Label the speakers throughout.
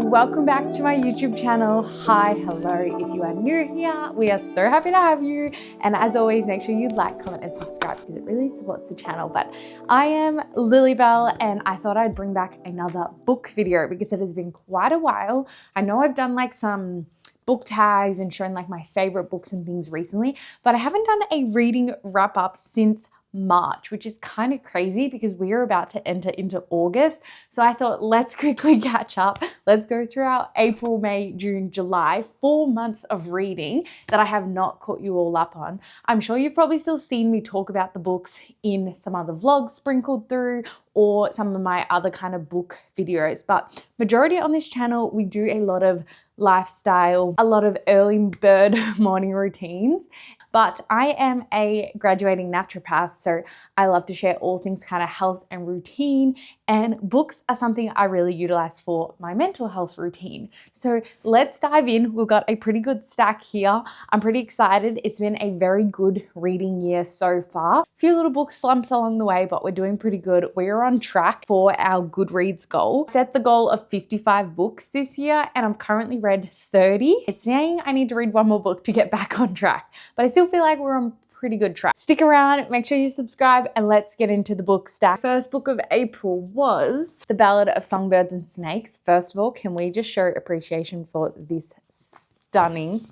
Speaker 1: Welcome back to my YouTube channel. Hi, hello. If you are new here, we are so happy to have you. And as always, make sure you like, comment, and subscribe because it really supports the channel. But I am Lilybelle and I thought I'd bring back another book video because it has been quite a while. I know I've done like some book tags and shown like my favorite books and things recently, but I haven't done a reading wrap up since March, which is kind of crazy because we are about to enter into August. So I thought, let's quickly catch up. Let's go through our April, May, June, July, 4 months of reading that I have not caught you all up on. I'm sure you've probably still seen me talk about the books in some other vlogs sprinkled through or some of my other kind of book videos. But majority on this channel, we do a lot of lifestyle, a lot of early bird morning routines. But I am a graduating naturopath, so I love to share all things kind of health and routine, and books are something I really utilize for my mental health routine. So let's dive in. We've got a pretty good stack here. I'm pretty excited. It's been a very good reading year so far. A few little book slumps along the way, but we're doing pretty good. We are on track for our Goodreads goal. I set the goal of 55 books this year, and I've currently read 30. It's saying I need to read one more book to get back on track, but I still feel like we're on pretty good track. Stick around, make sure you subscribe, and let's get into the book stack. First book of April was The Ballad of Songbirds and Snakes. First of all, can we just show appreciation for this stunning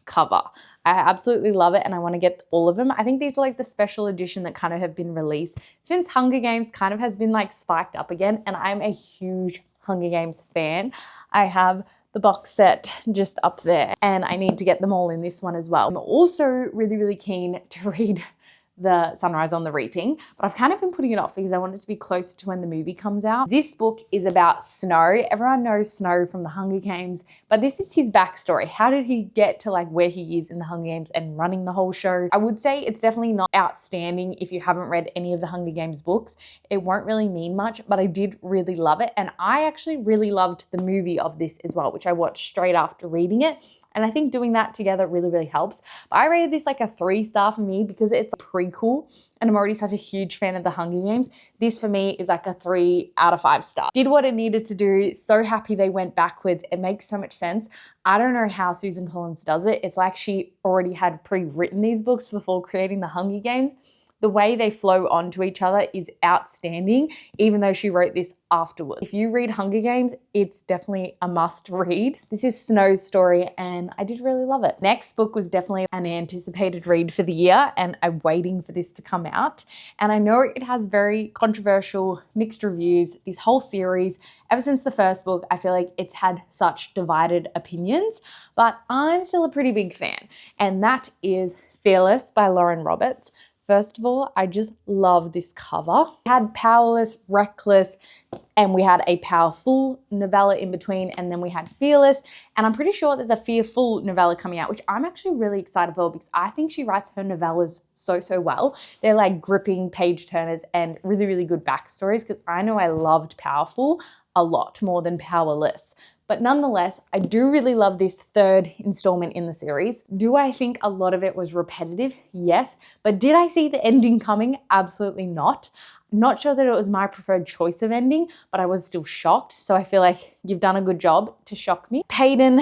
Speaker 1: cover? I absolutely love it and I want to get all of them. I think these were like the special edition that kind of have been released since Hunger Games kind of has been like spiked up again, and I'm a huge Hunger Games fan. I have the box set just up there and I need to get them all in this one as well. I'm also really keen to read The Sunrise on the Reaping, but I've kind of been putting it off because I want it to be closer to when the movie comes out. This book is about Snow. Everyone knows Snow from the Hunger Games, but this is his backstory. How did he get to like where he is in the Hunger Games and running the whole show? I would say it's definitely not outstanding if you haven't read any of the Hunger Games books. It won't really mean much, but I did really love it. And I actually really loved the movie of this as well, which I watched straight after reading it. And I think doing that together really helps. But I rated this like a 3-star for me because it's a prequel and I'm already such a huge fan of the Hunger Games. This for me is like a 3 out of 5 stars. Did what it needed to do. So happy they went backwards. It makes so much sense. I don't know how Susan Collins does it. It's like she already had pre-written these books before creating the Hunger Games. The way they flow onto each other is outstanding, even though she wrote this afterwards. If you read Hunger Games, it's definitely a must read. This is Snow's story and I did really love it. Next book was definitely an anticipated read for the year and I'm waiting for this to come out. And I know it has very controversial mixed reviews, this whole series. Ever since the first book, I feel like it's had such divided opinions, but I'm still a pretty big fan. And that is Fearless by Lauren Roberts. First of all, I just love this cover. We had Powerless, Reckless, and we had a Powerful novella in between, and then we had Fearless. And I'm pretty sure there's a Fearful novella coming out, which I'm actually really excited for because I think she writes her novellas so well. They're like gripping page turners and really good backstories because I know I loved Powerful a lot more than Powerless. But nonetheless, I do really love this third installment in the series. Do I think a lot of it was repetitive? Yes. But did I see the ending coming? Absolutely not. Not sure that it was my preferred choice of ending, but I was still shocked. So I feel like you've done a good job to shock me. Payton,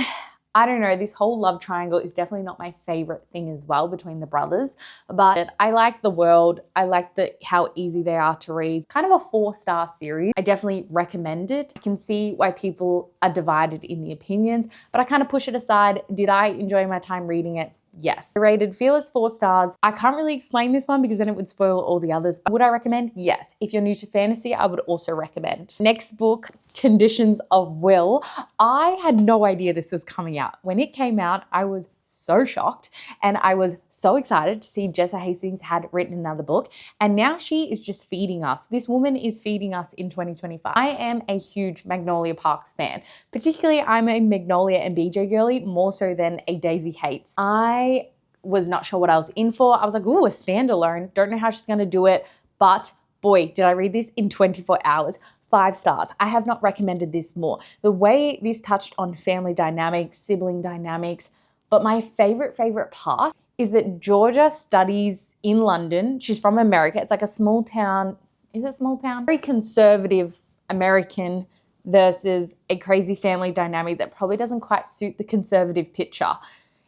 Speaker 1: I don't know, this whole love triangle is definitely not my favorite thing as well between the brothers, but I like the world. I like how easy they are to read. Kind of a 4-star series. I definitely recommend it. I can see why people are divided in the opinions, but I kind of push it aside. Did I enjoy my time reading it? Yes. I rated Fearless 4 stars. I can't really explain this one because then it would spoil all the others. Would I recommend? Yes. If you're new to fantasy, I would also recommend. Next book, Conditions of Will. I had no idea this was coming out. When it came out, I was so shocked and I was so excited to see Jessa Hastings had written another book, and now she is just feeding us. This woman is feeding us in 2025. I am a huge Magnolia Parks fan. Particularly, I'm a Magnolia and BJ girly more so than a Daisy Hates. I was not sure what I was in for. I was like, ooh, a standalone. Don't know how she's going to do it, but boy, did I read this in 24 hours. 5 stars. I have not recommended this more. The way this touched on family dynamics, sibling dynamics, but my favorite part is that Georgia studies in London. She's from America. It's like a small town. Is it small town? Very conservative American versus a crazy family dynamic that probably doesn't quite suit the conservative picture.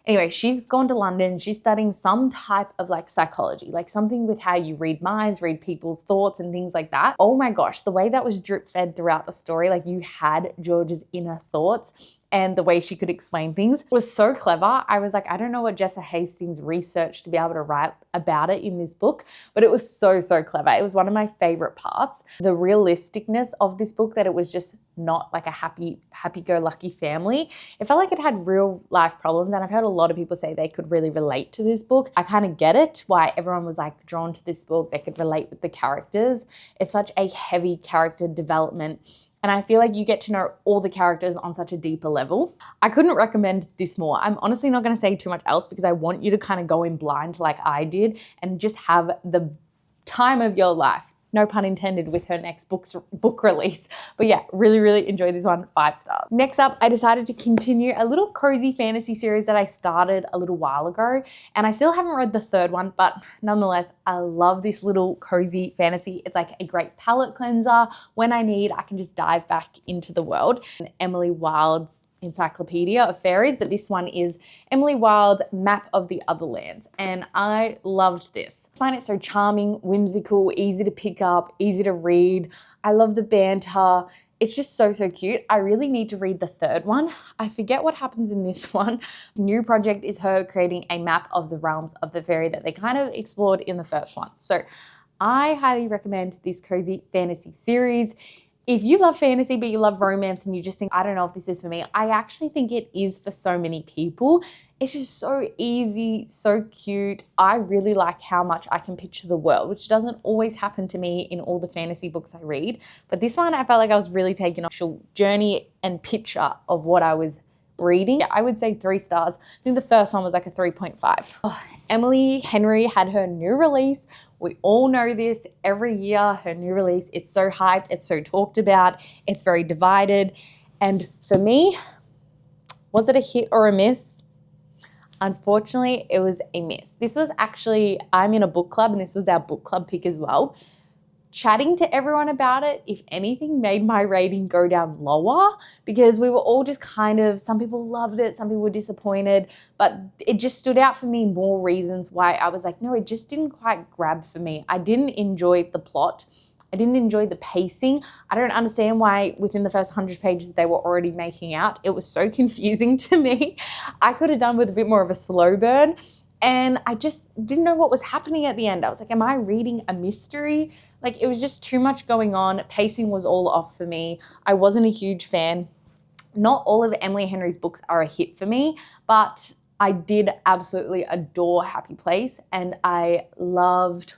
Speaker 1: Anyway, she's gone to London. She's studying some type of like psychology, like something with how you read minds, read people's thoughts and things like that. Oh my gosh, the way that was drip fed throughout the story, like you had George's inner thoughts and the way she could explain things was so clever. I was like, I don't know what Jessa Hastings researched to be able to write about it in this book, but it was so, so clever. It was one of my favorite parts. The realisticness of this book, that it was just not like a happy-go-lucky family. It felt like it had real life problems, and I've heard a lot of people say they could really relate to this book. I kind of get it, why everyone was like drawn to this book. They could relate with the characters. It's such a heavy character development, and I feel like you get to know all the characters on such a deeper level. I couldn't recommend this more. I'm honestly not going to say too much else because I want you to kind of go in blind like I did and just have the time of your life. No pun intended with her next book release. But yeah, really, really enjoyed this one, 5 stars. Next up, I decided to continue a little cozy fantasy series that I started a little while ago. And I still haven't read the 3rd one, but nonetheless, I love this little cozy fantasy. It's like a great palate cleanser. When I need, I can just dive back into the world. And Emily Wilde's Encyclopedia of Fairies, but this one is Emily Wilde's Map of the Otherlands, and I loved this. I find it so charming, whimsical, easy to pick up, easy to read. I love the banter. It's just so, so cute. I really need to read the 3rd one. I forget what happens in this one. New project is her creating a map of the realms of the fairy that they kind of explored in the 1st one. So I highly recommend this cozy fantasy series. If you love fantasy, but you love romance and you just think, I don't know if this is for me, I actually think it is for so many people. It's just so easy, so cute. I really like how much I can picture the world, which doesn't always happen to me in all the fantasy books I read. But this one, I felt like I was really taking an actual journey and picture of what I was reading. I would say 3 stars. I think the 1st one was like a 3.5. Oh, Emily Henry had her new release. We all know this every year, her new release. It's so hyped. It's so talked about. It's very divided. And for me, was it a hit or a miss? Unfortunately, it was a miss. This was actually, I'm in a book club and this was our book club pick as well. Chatting to everyone about it, if anything, made my rating go down lower because we were all just kind of, some people loved it, some people were disappointed, but it just stood out for me more reasons why I was like, no, it just didn't quite grab for me. I didn't enjoy the plot. I didn't enjoy the pacing. I don't understand why within the first 100 pages they were already making out. It was so confusing to me. I could have done with a bit more of a slow burn. And I just didn't know what was happening at the end. I was like, am I reading a mystery? Like, it was just too much going on. Pacing was all off for me. I wasn't a huge fan. Not all of Emily Henry's books are a hit for me, but I did absolutely adore Happy Place, and I loved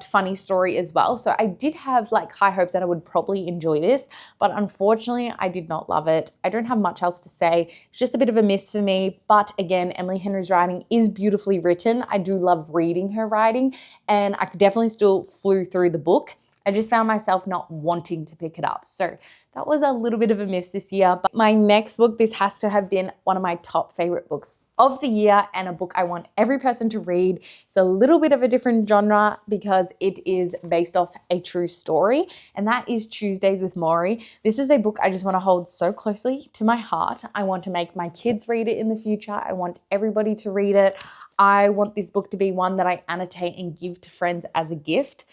Speaker 1: Funny Story as well. So I did have like high hopes that I would probably enjoy this, but unfortunately I did not love it. I don't have much else to say. It's just a bit of a miss for me. But again, Emily Henry's writing is beautifully written. I do love reading her writing, and I could definitely still flew through the book. I just found myself not wanting to pick it up. So that was a little bit of a miss this year. But my next book, this has to have been one of my top favorite books of the year, and a book I want every person to read. It's a little bit of a different genre because it is based off a true story, and that is Tuesdays with Morrie. This is a book I just want to hold so closely to my heart. I want to make my kids read it in the future. I want everybody to read it. I want this book to be one that I annotate and give to friends as a gift.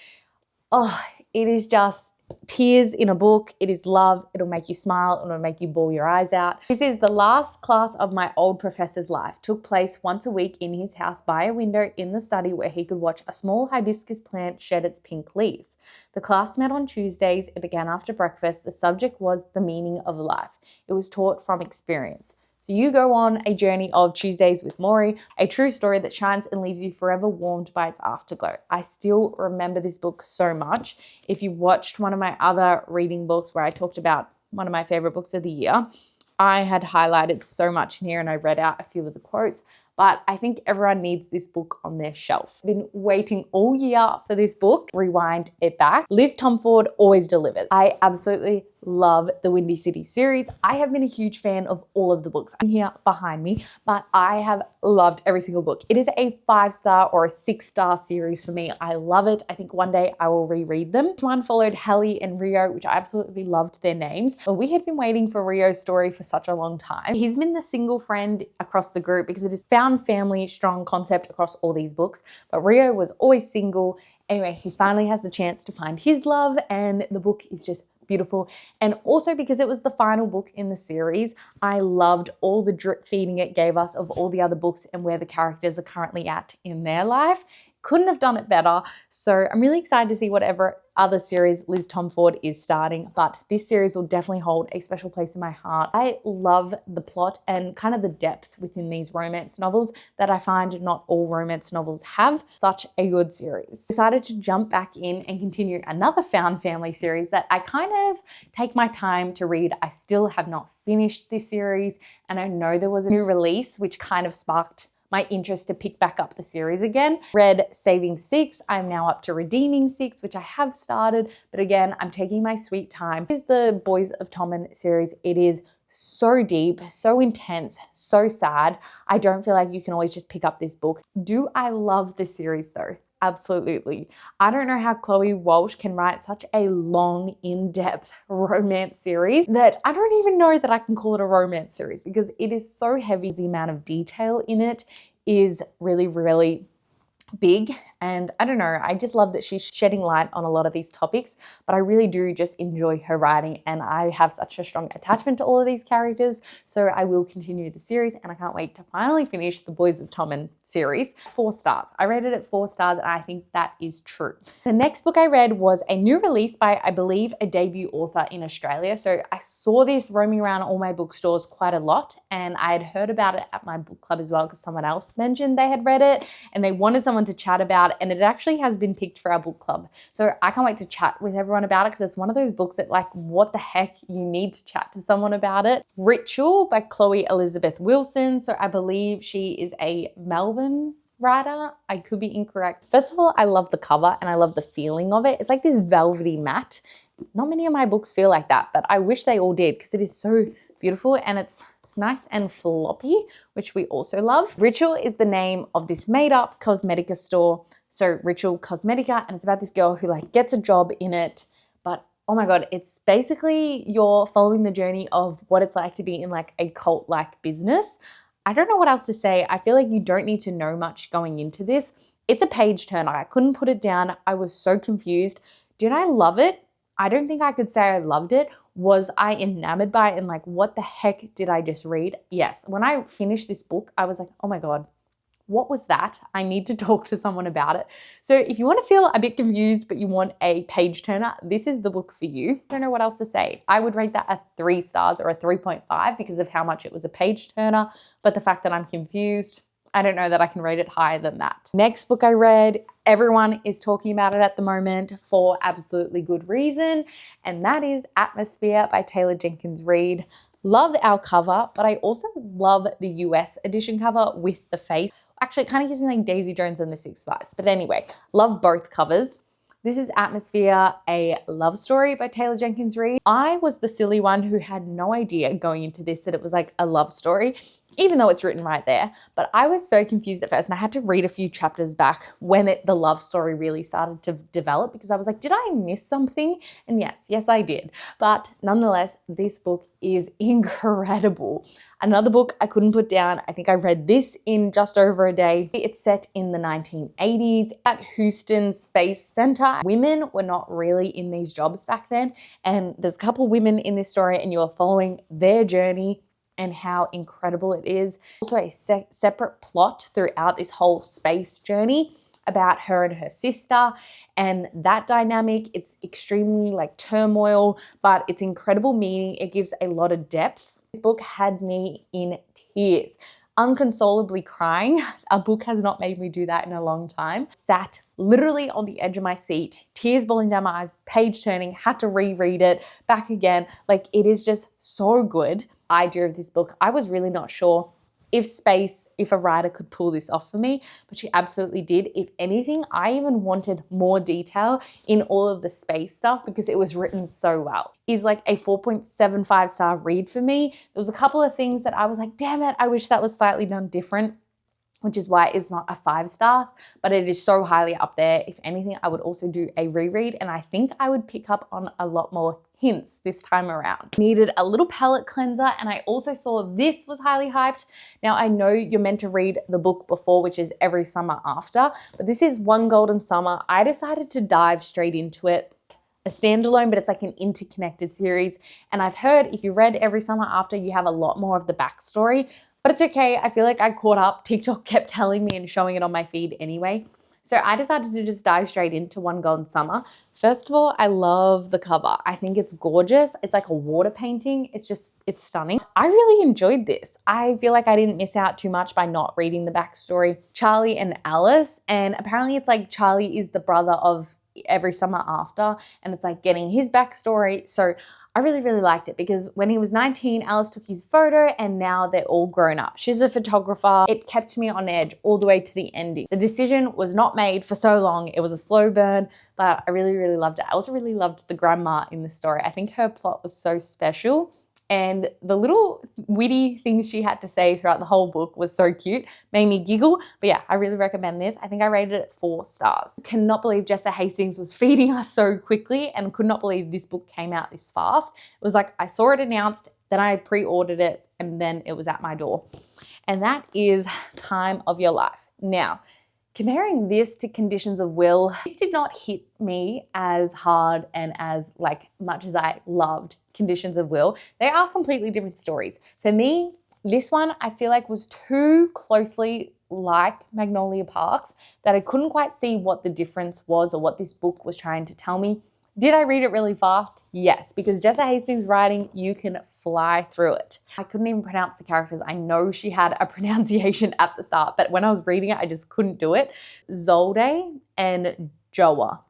Speaker 1: Oh, it is just tears in a book. It is love. It'll make you smile. It'll make you bawl your eyes out. This is the last class of my old professor's life. Took place once a week in his house by a window in the study where he could watch a small hibiscus plant shed its pink leaves. The class met on Tuesdays. It began after breakfast. The subject was the meaning of life. It was taught from experience. So you go on a journey of Tuesdays with Morrie, a true story that shines and leaves you forever warmed by its afterglow. I still remember this book so much. If you watched one of my other reading books where I talked about one of my favorite books of the year, I had highlighted so much in here and I read out a few of the quotes, but I think everyone needs this book on their shelf. I've been waiting all year for this book. Rewind it back. Liz Tomford always delivers. I absolutely love the Windy City series. I have been a huge fan of all of the books. I'm here behind me, but I have loved every single book. It is a 5-star or a 6-star series for me. I love it. I think one day I will reread them. This one followed Hallie and Rio, which I absolutely loved their names. But we had been waiting for Rio's story for such a long time. He's been the single friend across the group because it is found family, strong concept across all these books. But Rio was always single. Anyway, he finally has the chance to find his love, and the book is just beautiful. And also because it was the final book in the series, I loved all the drip feeding it gave us of all the other books and where the characters are currently at in their life. Couldn't have done it better. So I'm really excited to see whatever other series Liz Tomford is starting, but this series will definitely hold a special place in my heart. I love the plot and kind of the depth within these romance novels that I find not all romance novels have. Such a good series. Decided to jump back in and continue another found family series that I kind of take my time to read. I still have not finished this series, and I know there was a new release which kind of sparked my interest to pick back up the series again. Read Saving 6. I'm now up to Redeeming 6, which I have started, but again, I'm taking my sweet time. This is the Boys of Tommen series. It is so deep, so intense, so sad. I don't feel like you can always just pick up this book. Do I love this series though? Absolutely. I don't know how Chloe Walsh can write such a long, in-depth romance series that I don't even know that I can call it a romance series because it is so heavy. The amount of detail in it is really, really big. And I don't know, I just love that she's shedding light on a lot of these topics, but I really do just enjoy her writing, and I have such a strong attachment to all of these characters. So I will continue the series, and I can't wait to finally finish the Boys of Tommen series. 4 stars. I rated it 4 stars, and I think that is true. The next book I read was a new release by, I believe, a debut author in Australia. So I saw this roaming around all my bookstores quite a lot, and I had heard about it at my book club as well because someone else mentioned they had read it and they wanted someone to chat about it, and it actually has been picked for our book club. So I can't wait to chat with everyone about it because it's one of those books that, like, what the heck, you need to chat to someone about it. Ritual by Chloe Elizabeth Wilson. So I believe she is a Melbourne writer. I could be incorrect. First of all, I love the cover and I love the feeling of it. It's like this velvety matte. Not many of my books feel like that, but I wish they all did because it is so beautiful and it's nice and floppy, which we also love. Ritual is the name of this made-up cosmetica store. So Ritual Cosmetica, and it's about this girl who like gets a job in it, but oh my God, it's basically you're following the journey of what it's like to be in like a cult-like business. I don't know what else to say. I feel like you don't need to know much going into this. It's a page turner. I couldn't put it down. I was so confused. Did I love it? I don't think I could say I loved it. Was I enamored by it and like, what the heck did I just read? Yes. When I finished this book, I was like, oh my God, what was that? I need to talk to someone about it. So if you want to feel a bit confused, but you want a page turner, this is the book for you. I don't know what else to say. I would rate that a 3 stars or a 3.5 because of how much it was a page turner. But the fact that I'm confused, I don't know that I can rate it higher than that. Next book I read, everyone is talking about it at the moment for absolutely good reason, and that is Atmosphere by Taylor Jenkins Reid. Love our cover, but I also love the US edition cover with the face. Actually, it kind of gives me like Daisy Jones and the Six Spies, but anyway, love both covers. This is Atmosphere, a love story by Taylor Jenkins Reid. I was the silly one who had no idea going into this that it was like a love story, even though it's written right there. But I was so confused at first, and I had to read a few chapters back when the love story really started to develop because I was like, did I miss something? And yes, I did. But nonetheless, this book is incredible. Another book I couldn't put down. I think I read this in just over a day. It's set in the 1980s at Houston Space Center. Women were not really in these jobs back then. And there's a couple women in this story and you're following their journey and how incredible it is. Also a separate plot throughout this whole space journey about her and her sister and that dynamic. It's extremely like turmoil, but it's incredible meaning. It gives a lot of depth. This book had me in tears, unconsolably crying. A book has not made me do that in a long time. Sat literally on the edge of my seat, tears balling down my eyes, page turning, had to reread it back again. Like, it is just so good. Idea of this book, I was really not sure if a writer could pull this off for me, but she absolutely did. If anything, I even wanted more detail in all of the space stuff because it was written so well. Is like a 4.75 star read for me. There was a couple of things that I was like, damn it, I wish that was slightly done different, which is why it's not a 5 stars, but it is so highly up there. If anything, I would also do a reread, and I think I would pick up on a lot more hints this time around. Needed a little palette cleanser, and I also saw this was highly hyped. Now, I know you're meant to read the book before, which is Every Summer After, but this is One Golden Summer. I decided to dive straight into it. A standalone, but it's like an interconnected series. And I've heard if you read Every Summer After, you have a lot more of the backstory, but it's okay. I feel like I caught up. TikTok kept telling me and showing it on my feed anyway. So I decided to just dive straight into One Golden Summer. First of all, I love the cover. I think it's gorgeous. It's like a water painting. It's stunning. I really enjoyed this. I feel like I didn't miss out too much by not reading the backstory. Charlie and Alice, and apparently it's like Charlie is the brother of Every Summer After, and it's like getting his backstory. So I really, really liked it because when he was 19, Alice took his photo and now they're all grown up. She's a photographer. It kept me on edge all the way to the ending. The decision was not made for so long. It was a slow burn, but I really, really loved it. I also really loved the grandma in the story. I think her plot was so special. And the little witty things she had to say throughout the whole book was so cute, made me giggle. But yeah, I really recommend this. I think I rated it 4 stars. Cannot believe Jessa Hastings was feeding us so quickly, and could not believe this book came out this fast. It was like I saw it announced, then I pre-ordered it, and then it was at my door. And that is Time of Your Life. Now, comparing this to Conditions of Will, this did not hit me as hard and as much as I loved Conditions of Will. They are completely different stories. For me, this one I feel like was too closely like Magnolia Parks that I couldn't quite see what the difference was or what this book was trying to tell me. Did I read it really fast? Yes, because Jessa Hastings' writing, you can fly through it. I couldn't even pronounce the characters. I know she had a pronunciation at the start, but when I was reading it, I just couldn't do it. Zolde and Joa.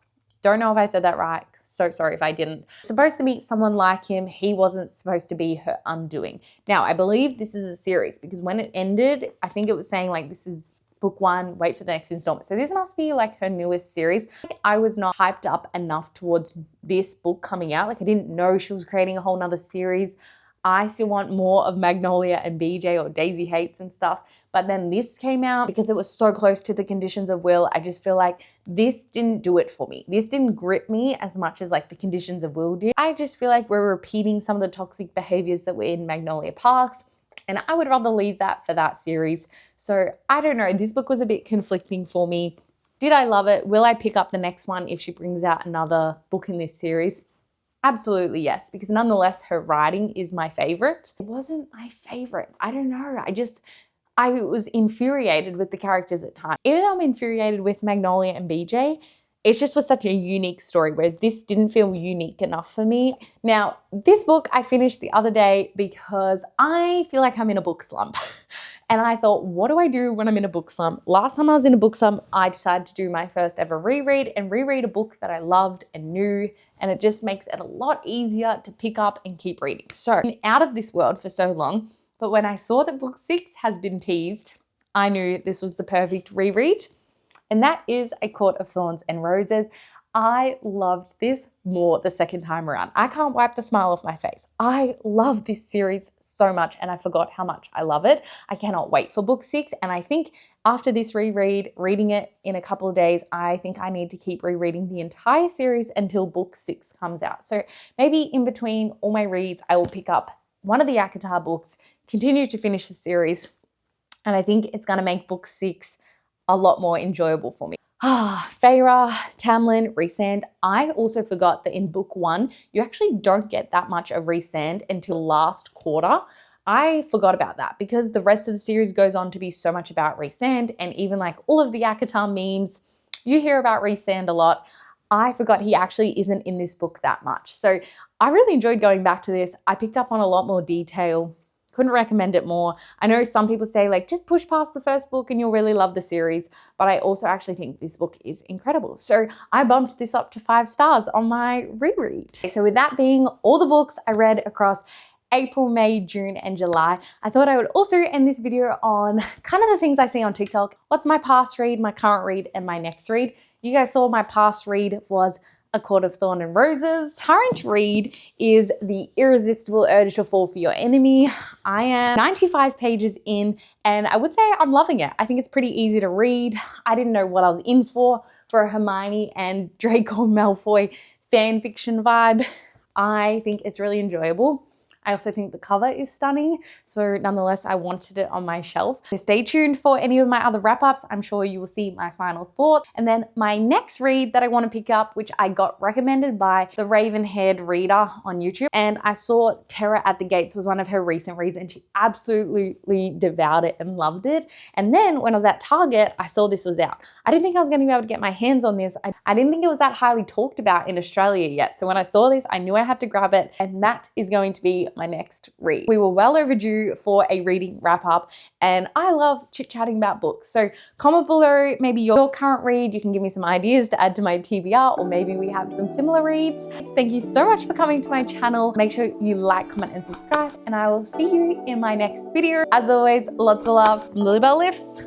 Speaker 1: Don't know if I said that right. So sorry if I didn't. Supposed to meet someone like him. He wasn't supposed to be her undoing. Now, I believe this is a series because when it ended, I think it was saying like this is book 1, wait for the next installment. So this must be like her newest series. I was not hyped up enough towards this book coming out. Like I didn't know she was creating a whole nother series. I still want more of Magnolia and BJ or Daisy Hates and stuff. But then this came out because it was so close to the Conditions of Will. I just feel like this didn't do it for me. This didn't grip me as much as like the Conditions of Will did. I just feel like we're repeating some of the toxic behaviors that were in Magnolia Parks. And I would rather leave that for that series. So I don't know, this book was a bit conflicting for me. Did I love it? Will I pick up the next one if she brings out another book in this series? Absolutely yes, because nonetheless, her writing is my favorite. It wasn't my favorite. I don't know. I was infuriated with the characters at times. Even though I'm infuriated with Magnolia and BJ, it just was such a unique story, whereas this didn't feel unique enough for me. Now, this book I finished the other day because I feel like I'm in a book slump. And I thought, what do I do when I'm in a book slump? Last time I was in a book slump, I decided to do my first ever reread and reread a book that I loved and knew, and it just makes it a lot easier to pick up and keep reading. So, I've been out of this world for so long, but when I saw that book 6 has been teased, I knew this was the perfect reread. And that is A Court of Thorns and Roses. I loved this more the second time around. I can't wipe the smile off my face. I love this series so much, and I forgot how much I love it. I cannot wait for book 6, and I think after this reread, reading it in a couple of days, I think I need to keep rereading the entire series until book 6 comes out. So maybe in between all my reads, I will pick up one of the ACOTAR books, continue to finish the series, and I think it's going to make book 6 a lot more enjoyable for me. Feyre, Tamlin, Rhysand. I also forgot that in book 1, you actually don't get that much of Rhysand until last quarter. I forgot about that because the rest of the series goes on to be so much about Rhysand, and even like all of the ACOTAR memes, you hear about Rhysand a lot. I forgot he actually isn't in this book that much. So I really enjoyed going back to this. I picked up on a lot more detail. Couldn't recommend it more. I know some people say like, just push past the first book and you'll really love the series, but I also actually think this book is incredible. So I bumped this up to 5 stars on my reread. So with that being all the books I read across April, May, June, and July. I thought I would also end this video on kind of the things I see on TikTok. What's my past read, my current read, and my next read? You guys saw my past read was A Court of Thorn and Roses. Current read is The Irresistible Urge to Fall for Your Enemy. I am 95 pages in, and I would say I'm loving it. I think it's pretty easy to read. I didn't know what I was in for a Hermione and Draco Malfoy fan fiction vibe. I think it's really enjoyable. I also think the cover is stunning, so nonetheless, I wanted it on my shelf. So stay tuned for any of my other wrap-ups. I'm sure you will see my final thoughts. And then my next read that I want to pick up, which I got recommended by the raven-haired reader on YouTube, and I saw Terror at the Gates was one of her recent reads, and she absolutely devoured it and loved it. And then when I was at Target, I saw this was out. I didn't think I was going to be able to get my hands on this. I didn't think it was that highly talked about in Australia yet. So when I saw this, I knew I had to grab it, and that is going to be my next read. We were well overdue for a reading wrap up, and I love chit-chatting about books. So comment below maybe your current read. You can give me some ideas to add to my TBR, or maybe we have some similar reads. Thank you so much for coming to my channel. Make sure you like, comment, and subscribe, and I will see you in my next video. As always, lots of love from Lilybelle Lifts.